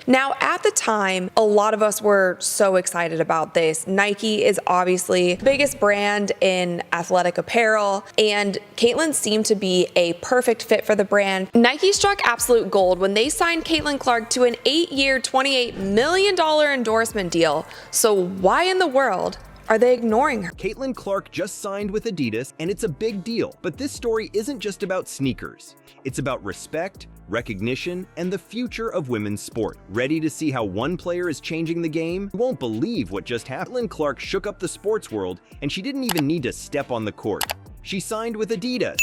Now, at the time, a lot of us were so excited about this. Nike is obviously the biggest brand in athletic apparel, and Caitlin seemed to be a perfect fit for the brand. Nike struck absolute gold when they signed Caitlin Clark to an 8-year, $28 million endorsement deal. So why in the world are they ignoring her? Caitlin Clark just signed with Adidas, and it's a big deal. But this story isn't just about sneakers. It's about respect, recognition, and the future of women's sport. Ready to see how one player is changing the game? You won't believe what just happened. Caitlin Clark shook up the sports world, and she didn't even need to step on the court. She signed with Adidas.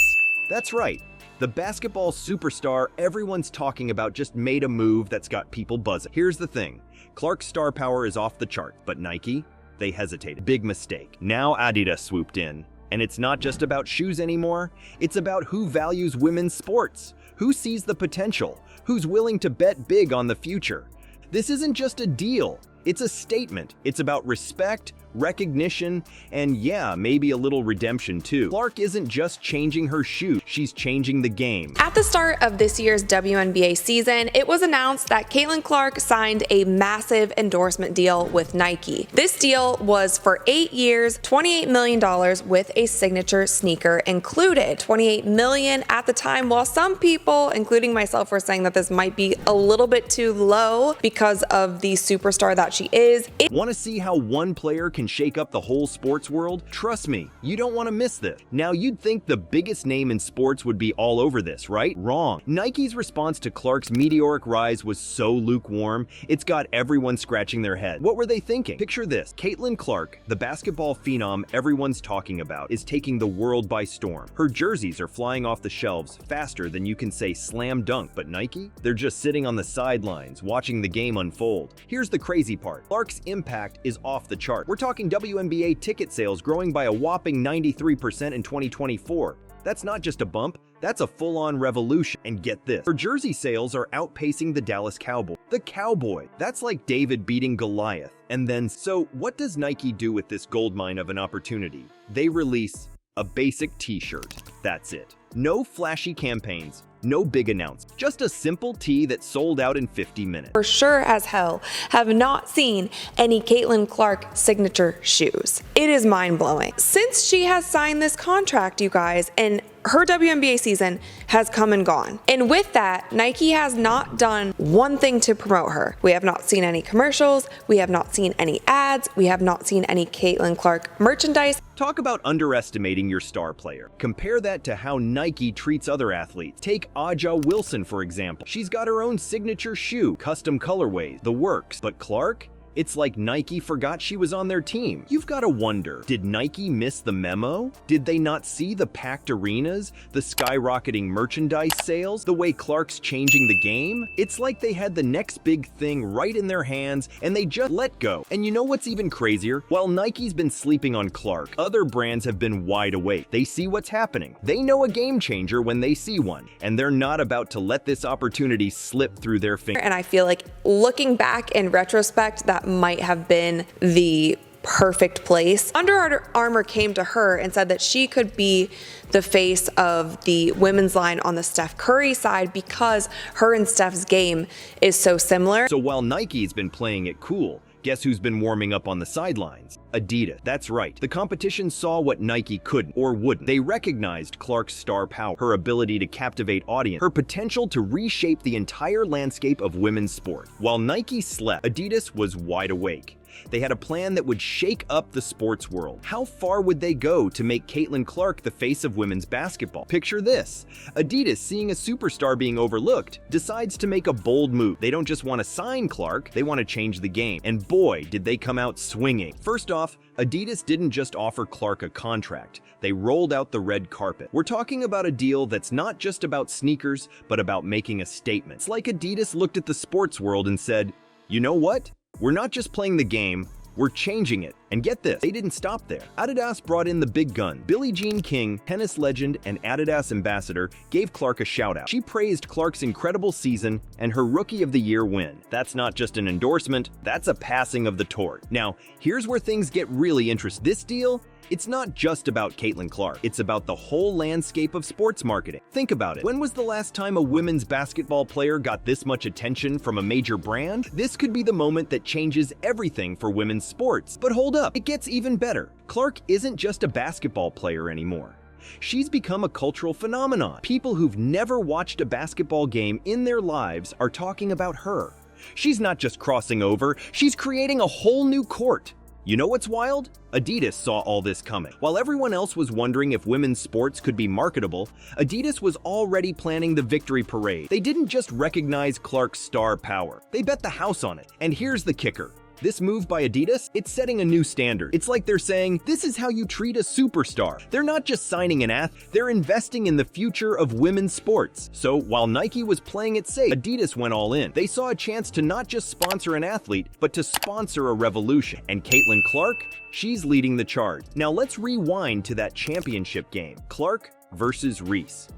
That's right. The basketball superstar everyone's talking about just made a move that's got people buzzing. Here's the thing. Clark's star power is off the chart, but Nike? They hesitated. Big mistake. Now Adidas swooped in. And it's not just about shoes anymore. It's about who values women's sports, who sees the potential, who's willing to bet big on the future. This isn't just a deal. It's a statement. It's about respect, recognition, and yeah, maybe a little redemption too. Clark isn't just changing her shoes, she's changing the game. At the start of this year's WNBA season, it was announced that Caitlin Clark signed a massive endorsement deal with Nike. This deal was for 8 years, $28 million with a signature sneaker included. $28 million at the time, while some people, including myself, were saying that this might be a little bit too low because of the superstar that she is. Want to see how one player can shake up the whole sports world? Trust me, you don't want to miss this. Now, you'd think the biggest name in sports would be all over this, right? Wrong. Nike's response to Clark's meteoric rise was so lukewarm, it's got everyone scratching their head. What were they thinking? Picture this. Caitlin Clark, the basketball phenom everyone's talking about, is taking the world by storm. Her jerseys are flying off the shelves faster than you can say slam dunk, but Nike? They're just sitting on the sidelines, watching the game unfold. Here's the crazy part. Clark's impact is off the chart. We're talking WNBA ticket sales growing by a whopping 93% in 2024. That's not just a bump, that's a full-on revolution. And get this, her jersey sales are outpacing the Dallas Cowboys. The Cowboy, that's like David beating Goliath. And then, so what does Nike do with this goldmine of an opportunity? They release a basic t-shirt. That's it. No flashy campaigns, no big announcements, just a simple tee that sold out in 50 minutes. For sure as hell have not seen any Caitlin Clark signature shoes. It is mind-blowing. Since she has signed this contract, you guys, and her WNBA season has come and gone. And with that, Nike has not done one thing to promote her. We have not seen any commercials. We have not seen any ads. We have not seen any Caitlin Clark merchandise. Talk about underestimating your star player. Compare that to how Nike treats other athletes. Take Aja Wilson, for example. She's got her own signature shoe, custom colorways, the works. But Clark? It's like Nike forgot she was on their team. You've got to wonder, did Nike miss the memo? Did they not see the packed arenas, the skyrocketing merchandise sales, the way Clark's changing the game? It's like they had the next big thing right in their hands and they just let go. And you know what's even crazier? While Nike's been sleeping on Clark, other brands have been wide awake. They see what's happening. They know a game changer when they see one, and they're not about to let this opportunity slip through their fingers. And I feel like looking back in retrospect, that might have been the perfect place. Under Armour came to her and said that she could be the face of the women's line on the Steph Curry side because her and Steph's game is so similar. So while Nike's been playing it cool, guess who's been warming up on the sidelines? Adidas. That's right. The competition saw what Nike couldn't or wouldn't. They recognized Clark's star power, her ability to captivate audience, her potential to reshape the entire landscape of women's sport. While Nike slept, Adidas was wide awake. They had a plan that would shake up the sports world. How far would they go to make Caitlin Clark the face of women's basketball? Picture this. Adidas, seeing a superstar being overlooked, decides to make a bold move. They don't just want to sign Clark, they want to change the game. And boy, did they come out swinging. First off, Adidas didn't just offer Clark a contract. They rolled out the red carpet. We're talking about a deal that's not just about sneakers, but about making a statement. It's like Adidas looked at the sports world and said, you know what? We're not just playing the game, we're changing it. And get this, they didn't stop there. Adidas brought in the big gun. Billie Jean King, tennis legend and Adidas ambassador, gave Clark a shout-out. She praised Clark's incredible season and her Rookie of the Year win. That's not just an endorsement, that's a passing of the torch. Now, here's where things get really interesting. This deal, it's not just about Caitlin Clark. It's about the whole landscape of sports marketing. Think about it. When was the last time a women's basketball player got this much attention from a major brand? This could be the moment that changes everything for women's sports. But hold up, it gets even better. Clark isn't just a basketball player anymore. She's become a cultural phenomenon. People who've never watched a basketball game in their lives are talking about her. She's not just crossing over, she's creating a whole new court. You know what's wild? Adidas saw all this coming. While everyone else was wondering if women's sports could be marketable, Adidas was already planning the victory parade. They didn't just recognize Clark's star power, they bet the house on it. And here's the kicker. This move by Adidas, it's setting a new standard. It's like they're saying, this is how you treat a superstar. They're not just signing an athlete, they're investing in the future of women's sports. So while Nike was playing it safe, Adidas went all in. They saw a chance to not just sponsor an athlete, but to sponsor a revolution. And Caitlin Clark, she's leading the charge. Now let's rewind to that championship game, Clark versus Reese.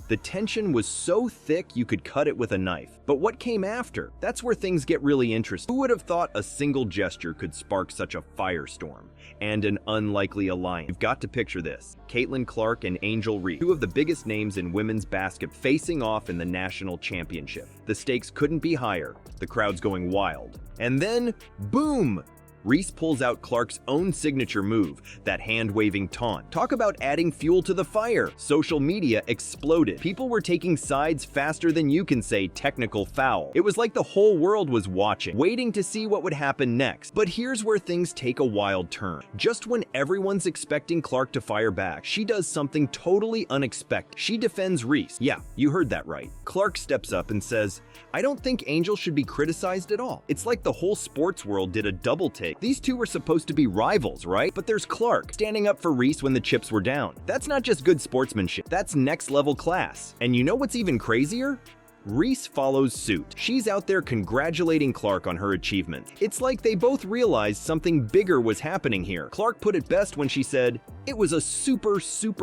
The tension was so thick you could cut it with a knife. But what came after? That's where things get really interesting. Who would have thought a single gesture could spark such a firestorm? And an unlikely alliance. You've got to picture this. Caitlin Clark and Angel Reese, two of the biggest names in women's basketball, facing off in the national championship. The stakes couldn't be higher. The crowd's going wild. And then, boom! Reese pulls out Clark's own signature move, that hand-waving taunt. Talk about adding fuel to the fire. Social media exploded. People were taking sides faster than you can say technical foul. It was like the whole world was watching, waiting to see what would happen next. But here's where things take a wild turn. Just when everyone's expecting Clark to fire back, she does something totally unexpected. She defends Reese. Yeah, you heard that right. Clark steps up and says, I don't think Angel should be criticized at all. It's like the whole sports world did a double take. These two were supposed to be rivals, right? But there's Clark standing up for Reese when the chips were down. That's not just good sportsmanship, that's next level class. And you know what's even crazier? Reese follows suit. She's out there congratulating Clark on her achievement. It's like they both realized something bigger was happening here. Clark put it best when she said, it was a super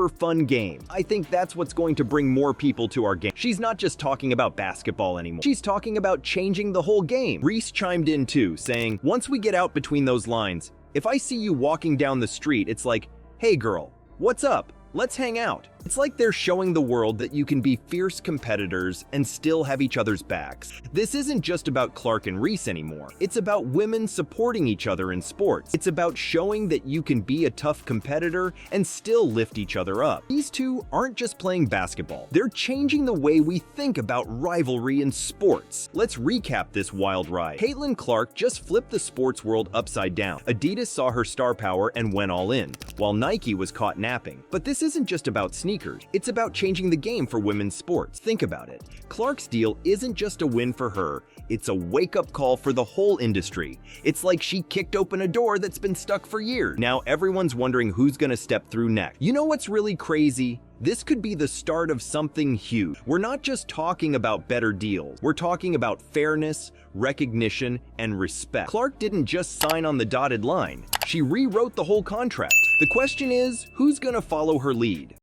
fun game. I think that's what's going to bring more people to our game. She's not just talking about basketball anymore. She's talking about changing the whole game. Reese chimed in too, saying, once we get out between those lines, if I see you walking down the street, it's like, hey girl, what's up? Let's hang out. It's like they're showing the world that you can be fierce competitors and still have each other's backs. This isn't just about Clark and Reese anymore. It's about women supporting each other in sports. It's about showing that you can be a tough competitor and still lift each other up. These two aren't just playing basketball. They're changing the way we think about rivalry in sports. Let's recap this wild ride. Caitlin Clark just flipped the sports world upside down. Adidas saw her star power and went all in, while Nike was caught napping. But this isn't just about sneakers. It's about changing the game for women's sports. Think about it. Clark's deal isn't just a win for her, it's a wake-up call for the whole industry. It's like she kicked open a door that's been stuck for years. Now everyone's wondering who's gonna step through next. You know what's really crazy? This could be the start of something huge. We're not just talking about better deals. We're talking about fairness, recognition, and respect. Clark didn't just sign on the dotted line. She rewrote the whole contract. The question is, who's gonna follow her lead?